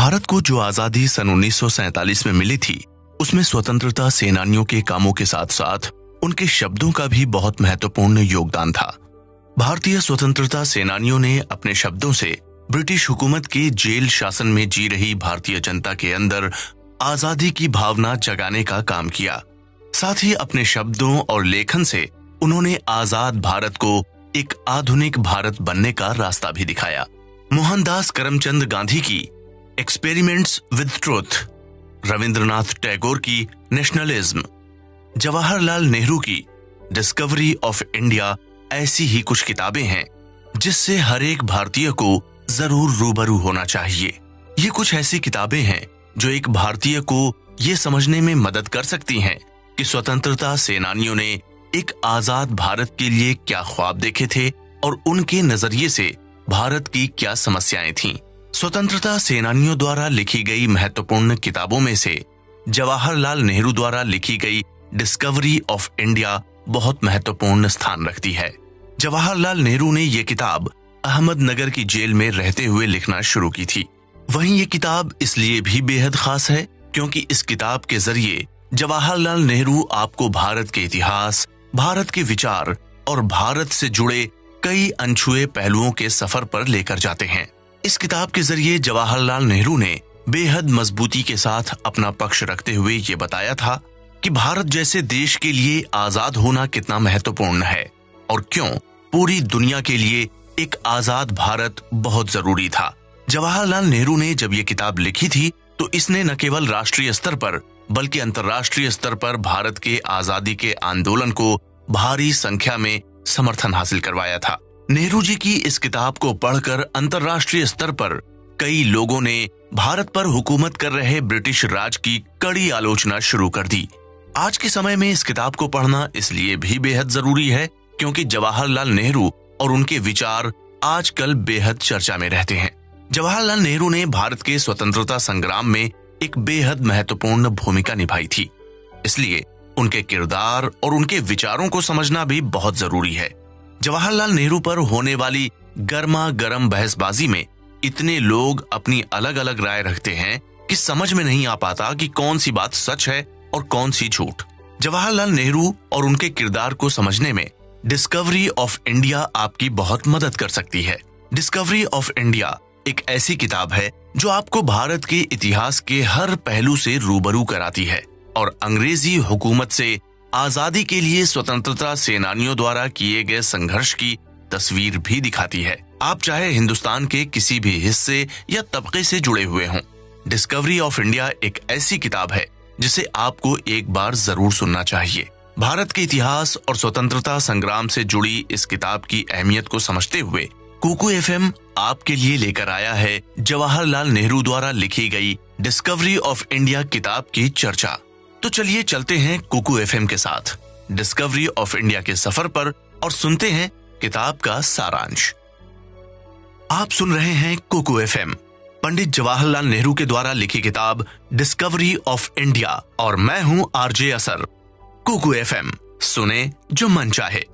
भारत को जो आजादी सन 1947 में मिली थी, उसमें स्वतंत्रता सेनानियों के कामों के साथ साथ उनके शब्दों का भी बहुत महत्वपूर्ण योगदान था। भारतीय स्वतंत्रता सेनानियों ने अपने शब्दों से ब्रिटिश हुकूमत के जेल शासन में जी रही भारतीय जनता के अंदर आजादी की भावना जगाने का काम किया। साथ ही अपने शब्दों और लेखन से उन्होंने आजाद भारत को एक आधुनिक भारत बनने का रास्ता भी दिखाया। मोहनदास करमचंद गांधी की experiments with truth, Rabindranath Tagore की नेशनलिज्म, जवाहरलाल नेहरू की डिस्कवरी ऑफ इंडिया ऐसी ही कुछ किताबें हैं जिससे हर एक भारतीय को जरूर रूबरू होना चाहिए। ये कुछ ऐसी किताबें हैं जो एक भारतीय को ये समझने में मदद कर सकती हैं कि स्वतंत्रता सेनानियों ने एक आजाद भारत के लिए क्या ख्वाब देखे थे और उनके नजरिए से भारत की क्या समस्याएं थीं। स्वतंत्रता सेनानियों द्वारा लिखी गई महत्वपूर्ण किताबों में से जवाहरलाल नेहरू द्वारा लिखी गई डिस्कवरी ऑफ इंडिया बहुत महत्वपूर्ण स्थान रखती है। जवाहरलाल नेहरू ने यह किताब अहमदनगर की जेल में रहते हुए लिखना शुरू की थी। वहीं ये किताब इसलिए भी बेहद खास है क्योंकि इस किताब के जरिए जवाहरलाल नेहरू आपको भारत के इतिहास, भारत के विचार और भारत से जुड़े कई अनछुए पहलुओं के सफर पर लेकर जाते हैं। इस किताब के जरिए जवाहरलाल नेहरू ने बेहद मजबूती के साथ अपना पक्ष रखते हुए ये बताया था कि भारत जैसे देश के लिए आजाद होना कितना महत्वपूर्ण है और क्यों पूरी दुनिया के लिए एक आजाद भारत बहुत जरूरी था। जवाहरलाल नेहरू ने जब ये किताब लिखी थी तो इसने न केवल राष्ट्रीय स्तर पर बल्कि अंतर्राष्ट्रीय स्तर पर भारत के आजादी के आंदोलन को भारी संख्या में समर्थन हासिल करवाया था। नेहरू जी की इस किताब को पढ़कर अंतर्राष्ट्रीय स्तर पर कई लोगों ने भारत पर हुकूमत कर रहे ब्रिटिश राज की कड़ी आलोचना शुरू कर दी। आज के समय में इस किताब को पढ़ना इसलिए भी बेहद जरूरी है क्योंकि जवाहरलाल नेहरू और उनके विचार आजकल बेहद चर्चा में रहते हैं। जवाहरलाल नेहरू ने भारत के स्वतंत्रता संग्राम में एक बेहद महत्वपूर्ण भूमिका निभाई थी, इसलिए उनके किरदार और उनके विचारों को समझना भी बहुत जरूरी है। जवाहरलाल नेहरू पर होने वाली गर्मा गर्म बहसबाजी में इतने लोग अपनी अलग अलग राय रखते हैं कि समझ में नहीं आ पाता कि कौन सी बात सच है और कौन सी झूठ। जवाहरलाल नेहरू और उनके किरदार को समझने में डिस्कवरी ऑफ इंडिया आपकी बहुत मदद कर सकती है। डिस्कवरी ऑफ इंडिया एक ऐसी किताब है जो आपको भारत के इतिहास के हर पहलू से रूबरू कराती है और अंग्रेजी हुकूमत से आजादी के लिए स्वतंत्रता सेनानियों द्वारा किए गए संघर्ष की तस्वीर भी दिखाती है। आप चाहे हिंदुस्तान के किसी भी हिस्से या तबके से जुड़े हुए हों, डिस्कवरी ऑफ इंडिया एक ऐसी किताब है जिसे आपको एक बार जरूर सुनना चाहिए। भारत के इतिहास और स्वतंत्रता संग्राम से जुड़ी इस किताब की अहमियत को समझते हुए कुकू एफएम आपके लिए लेकर आया है जवाहरलाल नेहरू द्वारा लिखी गई डिस्कवरी ऑफ इंडिया किताब की चर्चा। तो चलिए चलते हैं कुकू एफएम के साथ डिस्कवरी ऑफ इंडिया के सफर पर और सुनते हैं किताब का सारांश। आप सुन रहे हैं कुकू एफएम, पंडित जवाहरलाल नेहरू के द्वारा लिखी किताब डिस्कवरी ऑफ इंडिया और मैं हूं आरजे असर। कुकू एफएम, सुने जो मन चाहे।